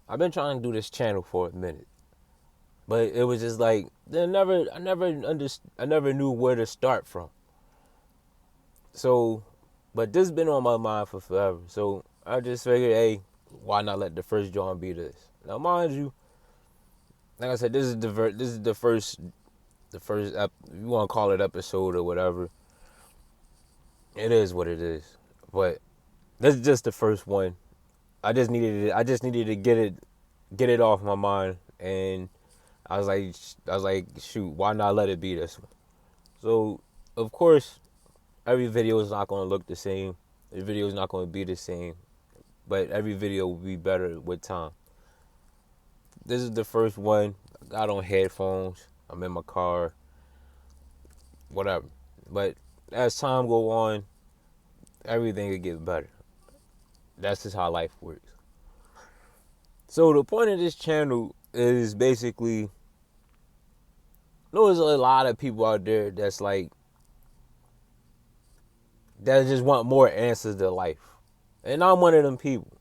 I've been trying to do this channel for a minute, but it was just like I never knew where to start from. So, but this been on my mind for forever. So I just figured, hey, why not let the first joint be this? Now, mind you, like I said, this is you want to call it episode or whatever. It is what it is. But this is just the first one. I just needed to get it off my mind, and I was like, shoot, why not let it be this one? So, of course, every video is not going to look the same. The video is not going to be the same, but every video will be better with time. This is the first one. I got on headphones. I'm in my car, whatever. But as time go on, everything will get better. That's just how life works. So the point of this channel is basically, there's a lot of people out there that's like, that just want more answers to life. And I'm one of them people.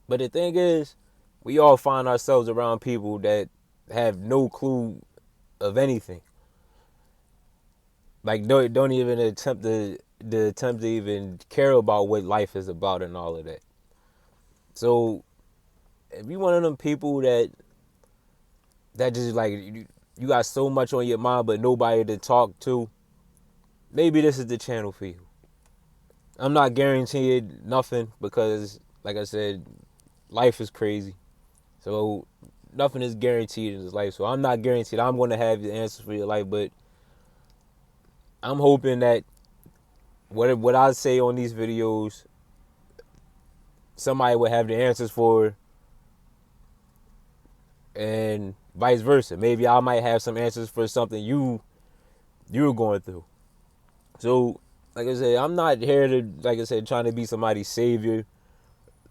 But the thing is, we all find ourselves around people that have no clue of anything. Like don't even attempt to even care about what life is about and all of that. So if you one of them people that just like you got so much on your mind but nobody to talk to, maybe this is the channel for you. I'm not guaranteed nothing because, like I said, life is crazy. So nothing is guaranteed in this life. So I'm not guaranteed I'm going to have the answers for your life, but I'm hoping that what I say on these videos, somebody will have the answers for, and vice versa. Maybe I might have some answers for something you're going through. So, like I said, I'm not here to, like I said, trying to be somebody's savior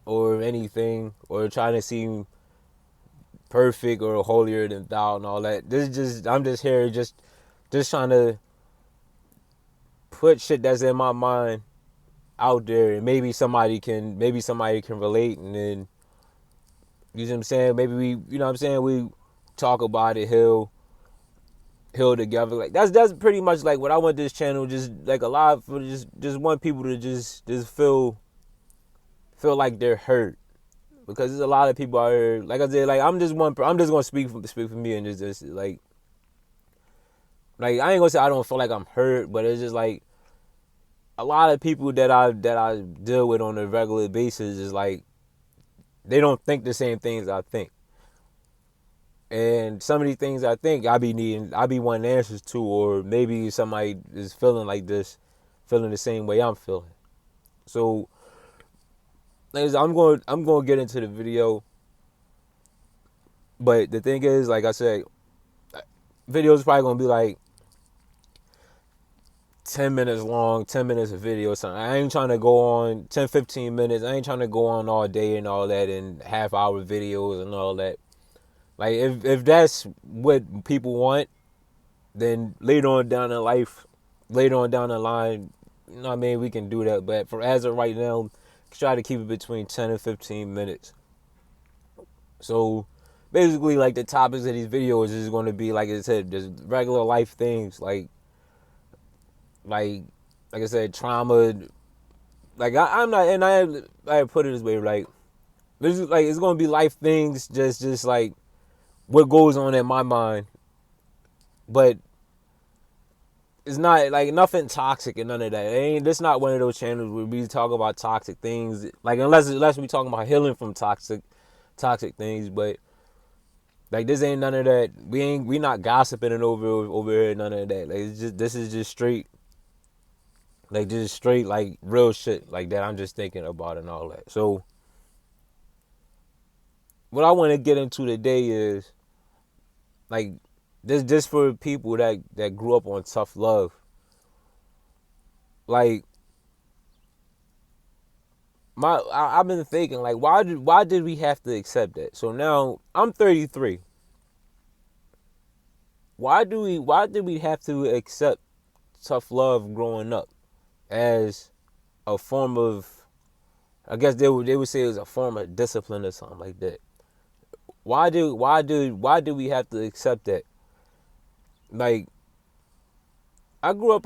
or anything, or trying to seem perfect or holier than thou and all that. This is just, I'm just here just trying to put shit that's in my mind out there, and maybe somebody can relate, and then, you know what I'm saying, maybe we, you know what I'm saying, we talk about it, heal together. Like that's pretty much like what I want this channel, just like a lot for, just want people to just feel like they're heard, because there's a lot of people out here, like I said, like I'm just gonna speak for me, and just like I ain't gonna say I don't feel like I'm hurt, but it's just like a lot of people that I deal with on a regular basis is like, they don't think the same things I think. And some of these things I think I be wanting answers to, or maybe somebody is feeling like this, feeling the same way I'm feeling. So, ladies, I'm going to get into the video, but the thing is, like I said, video is probably going to be like 10 minutes long, 10 minutes of video or something. I ain't trying to go on 10, 15 minutes. I ain't trying to go on all day and all that, and half-hour videos and all that. Like, if that's what people want, then later on down the line, you know what I mean, we can do that. But for as of right now, try to keep it between 10 and 15 minutes. So basically, like, the topics of these videos is going to be, like I said, just regular life things, like like I said, trauma. Like I'm not, and I put it this way, like this is like, it's going to be life things, just like what goes on in my mind, but it's not like nothing toxic and none of that. This not one of those channels where we talk about toxic things. Like unless we talking about healing from toxic things, but like this ain't none of that. We not gossiping and over here, none of that. Like it's just, this is just straight, like just straight like real shit like that I'm just thinking about and all that. So what I want to get into today is like this just for people that grew up on tough love. Like I've been thinking, like, why did we have to accept that? So now I'm 33. Why did we have to accept tough love growing up as a form of, I guess they would say, it was a form of discipline or something like that. why do we have to accept that? Like, I grew up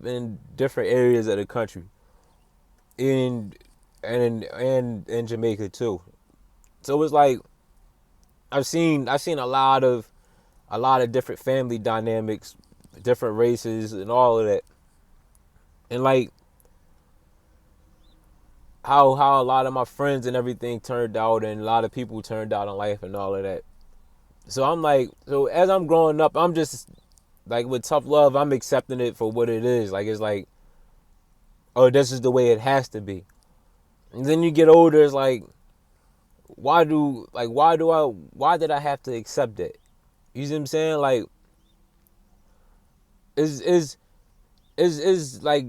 in different areas of the country, in and in Jamaica too. So it's like I've seen a lot of different family dynamics, different races, and all of that, and like how a lot of my friends and everything turned out, and a lot of people turned out in life, and all of that. So I'm like, so as I'm growing up, I'm just like, with tough love, I'm accepting it for what it is. Like, it's like, oh, this is the way it has to be. And then you get older, it's like, why did I have to accept that? You see what I'm saying? Like, is is like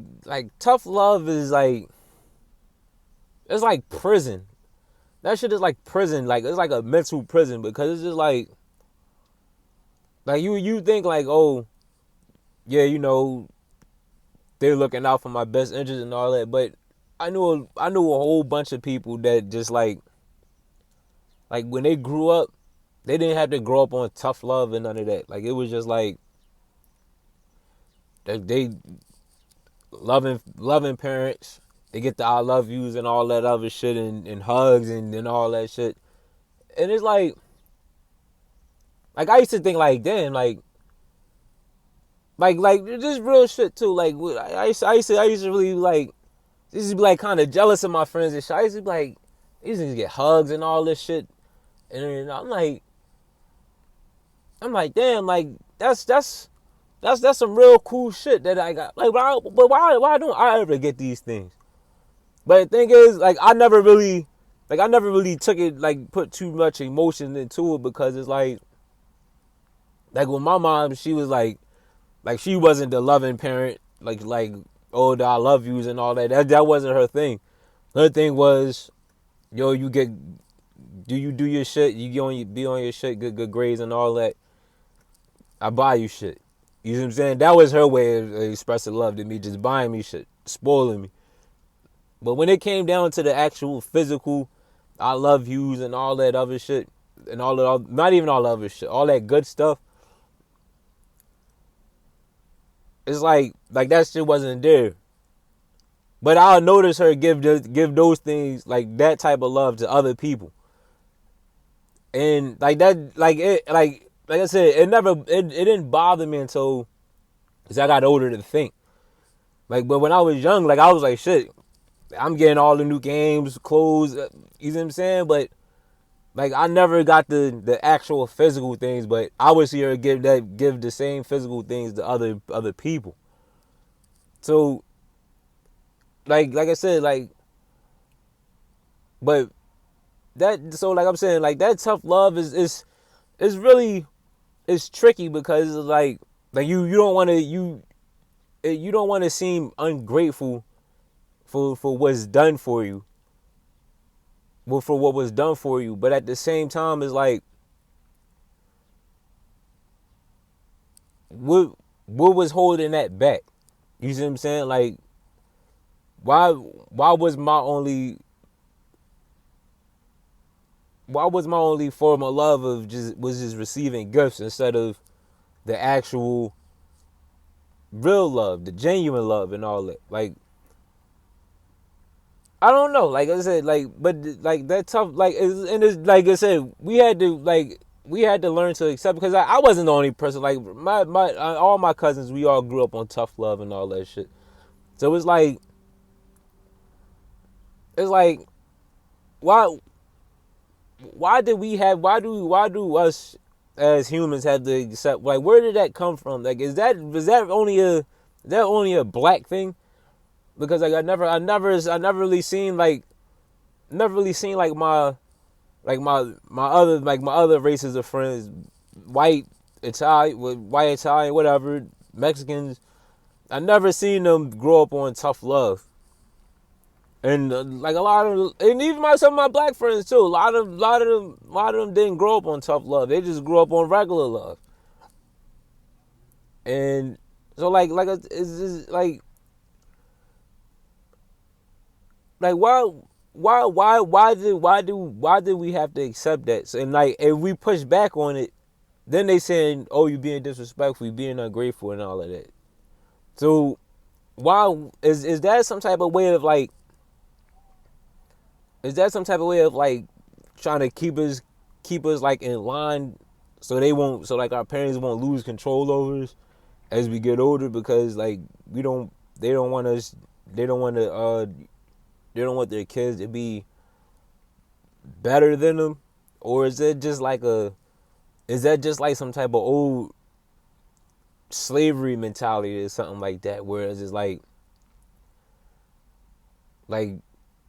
tough love is like, it's like prison. That shit is like prison. Like, it's like a mental prison, because it's just like you think like, oh yeah, they're looking out for my best interest and all that, but I knew a whole bunch of people that just like when they grew up, they didn't have to grow up on tough love and none of that. Like, it was just like they loving parents. They get the I love yous and all that other shit, and hugs and all that shit. And it's like I used to think like, damn, like this real shit too. Like, I used to really like, used to be like kind of jealous of my friends and shit. I used to be like, they used to get hugs and all this shit, and then I'm like, damn, like that's some real cool shit that I got. Like, why don't I ever get these things? But the thing is, like, I never really took it, like, put too much emotion into it, because it's like with my mom, she was like she wasn't the loving parent, like oh, the I love yous and all that. That wasn't her thing. Her thing was, yo, you do your shit, be on your shit, good grades and all that. I buy you shit. You know what I'm saying? That was her way of expressing love to me, just buying me shit, spoiling me. But when it came down to the actual physical, I love yous and all that other shit, and not even all the other shit, all that good stuff, it's like that shit wasn't there. But I'll notice her give those things, like that type of love, to other people, and like that, like I said, it didn't bother me until as I got older to think. Like, but when I was young, like, I was like, shit, I'm getting all the new games, clothes, you know what I'm saying? But like, I never got the actual physical things, but I would see her give the same physical things to other people. So like I said, like, but that, so like I'm saying, like, that tough love is really, it's tricky, because it's like you don't want to you don't want to seem ungrateful for what's done for you, well, for what was done for you, but at the same time, it's like, what was holding that back? You see what I'm saying? Like, why was my only form of love of just receiving gifts, instead of the actual real love, the genuine love, and all that? Like, I don't know. Like I said, like, but like that tough, like, and it's like I said, we had to learn to accept, because I wasn't the only person. Like, my all my cousins, we all grew up on tough love and all that shit. So it's like why why do us as humans have to accept, like, where did that come from? Like, is that only a black thing? Because like, I never really seen like my other races of friends, white, Italian, whatever, Mexicans. I never seen them grow up on tough love. And like, a lot of, and even some of my black friends too. A lot of them didn't grow up on tough love. They just grew up on regular love. And so it's just like why? why did we have to accept that? So, and like if we push back on it, then they saying, oh, you being disrespectful, you being ungrateful, and all of that. So why is that some type of way of like? Is that some type of way of like trying to keep us like in line, so they won't, so like our parents won't lose control over us as we get older, because like we don't they don't want us they don't want to they don't want their kids to be better than them? Or is that just like some type of old slavery mentality or something like that, whereas it's like like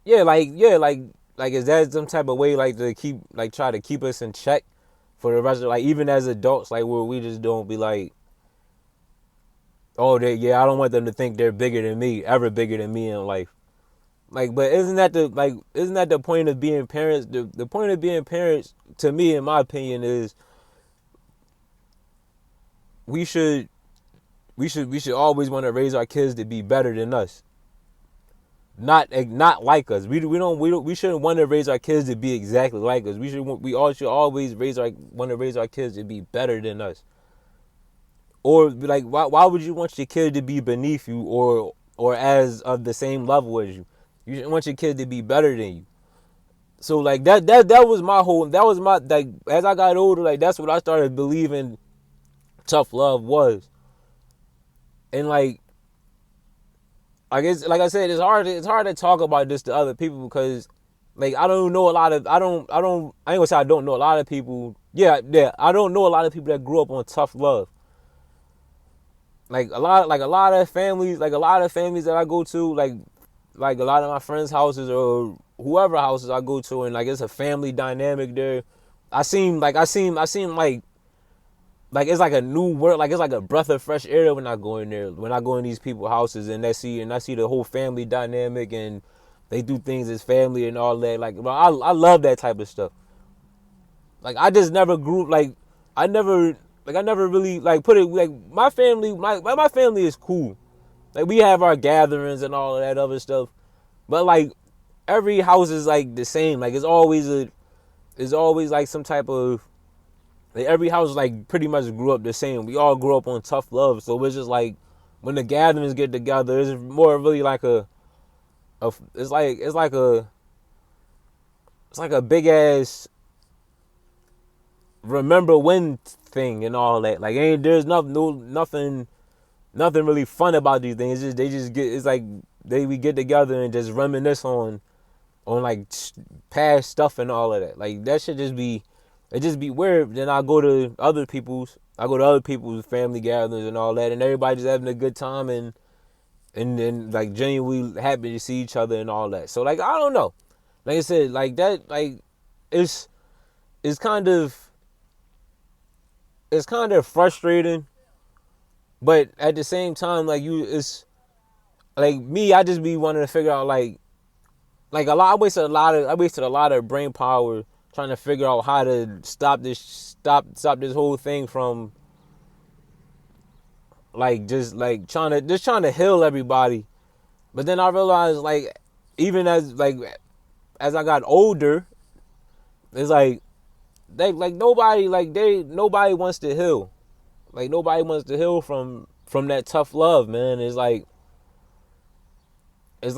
is that some type of way like to keep like try to keep us in check for the rest of, like, even as adults, like where we just don't be like, oh, I don't want them to think they're bigger than me, ever bigger than me in life. Like, but isn't that the point of being parents? The point of being parents, to me, in my opinion, is we should we should always want to raise our kids to be better than us, not like us. We shouldn't want to raise our kids to be exactly like us. We should always want to raise our kids to be better than us. Or like, why would you want your kid to be beneath you, or as of the same level as you? You should want your kid to be better than you. So like that was my whole, that was my, like, as I got older, like that's what I started believing tough love was. And like it's like I said, it's hard to talk about this to other people, because like I don't know a lot of, I ain't gonna say I don't know a lot of people. Yeah, I don't know a lot of people that grew up on tough love. Like a lot of families, that I go to, like a lot of my friends' houses or whoever houses I go to, and like it's a family dynamic there. I seem like it's like a new world, like it's like a breath of fresh air when I go in there, when I go in these people's houses, and I see the whole family dynamic, and they do things as family and all that. Like, bro, I love that type of stuff. Like I just never grew like I never really like put it like my family is cool. Like we have our gatherings and all of that other stuff, but like every house is like the same. Like it's always like some type of, like every house like pretty much grew up the same. We all grew up on tough love, so it's just like when the gatherings get together, it's more really like a it's like a big ass remember when thing and all that. Like ain't there's nothing really fun about these things. It's just they just get, it's like we get together and just reminisce on like past stuff and all of that. Like that should just be, it just be weird. Then I go to other people's family gatherings and all that, and everybody just having a good time, and like genuinely happy to see each other and all that. So like I don't know. Like I said, like that, like it's it's kind of it's kind of frustrating, but at the same time, like it's like me, I just be wanting to figure out like a lot. I wasted a lot of brain power trying to figure out how to stop this whole thing from like just trying to heal everybody. But then I realized, like, even as I got older, it's like nobody wants to heal. Like nobody wants to heal from that tough love, man. It's like it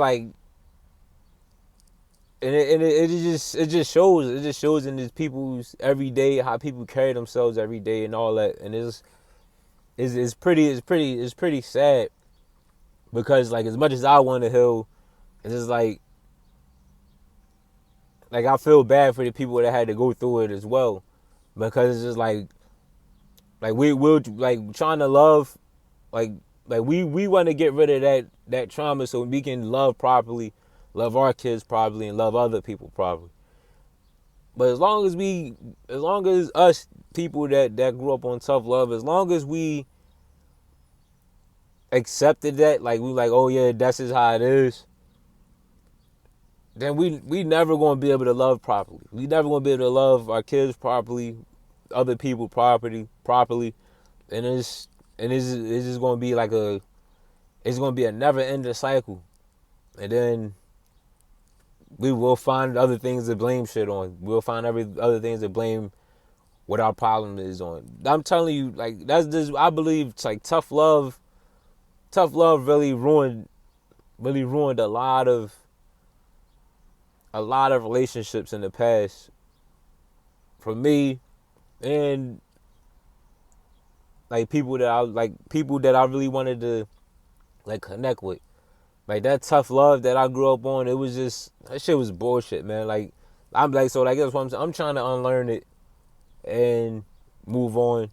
just shows in these people's everyday, how people carry themselves every day and all that. And it's pretty sad, because like as much as I want to heal, it's just like I feel bad for the people that had to go through it as well, because it's just like we will, like, trying to love, like we want to get rid of that trauma so we can love properly, love our kids properly, and love other people properly. But as long as us people that grew up on tough love, as long as we accepted that, like we like, oh yeah, that's just how it is, then we never gonna be able to love properly. We never gonna be able to love our kids properly, other people properly, and it's just gonna be like it's gonna be a never ending cycle. And then we will find other things to blame shit on. We'll find every other things to blame what our problem is on. I'm telling you, like that's just I believe it's like tough love really ruined a lot of relationships in the past for me and people that I really wanted to like connect with. Like that tough love that I grew up on, it was just that shit was bullshit, man. Like I'm like so like that's what I'm saying. I'm trying to unlearn it and move on.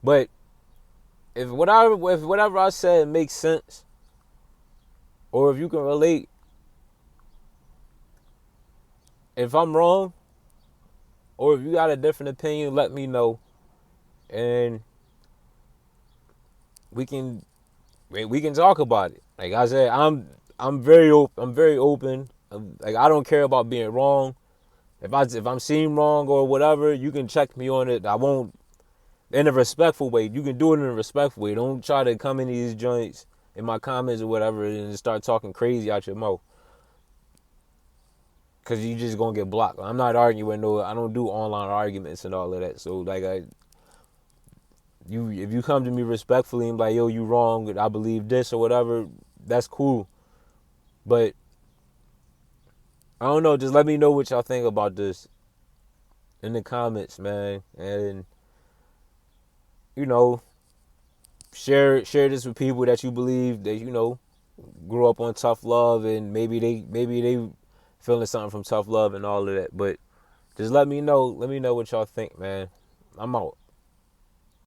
But if whatever I said makes sense, or if you can relate, if I'm wrong, or if you got a different opinion, let me know, and we can we can talk about it. Like I said, I'm very open. I'm very open. Like I don't care about being wrong. If I'm seen wrong or whatever, you can check me on it. I won't in a respectful way. You can do it in a respectful way. Don't try to come in these joints in my comments or whatever and just start talking crazy out your mouth. Cause you just gonna get blocked. I'm not arguing no. I don't do online arguments and all of that. So like if you come to me respectfully and be like, yo, you wrong. I believe this or whatever. That's cool. But I don't know. Just let me know what y'all think about this in the comments, man. And you know, share this with people that you believe that grew up on tough love and maybe they feeling something from tough love and all of that. But just let me know what y'all think, man. I'm out.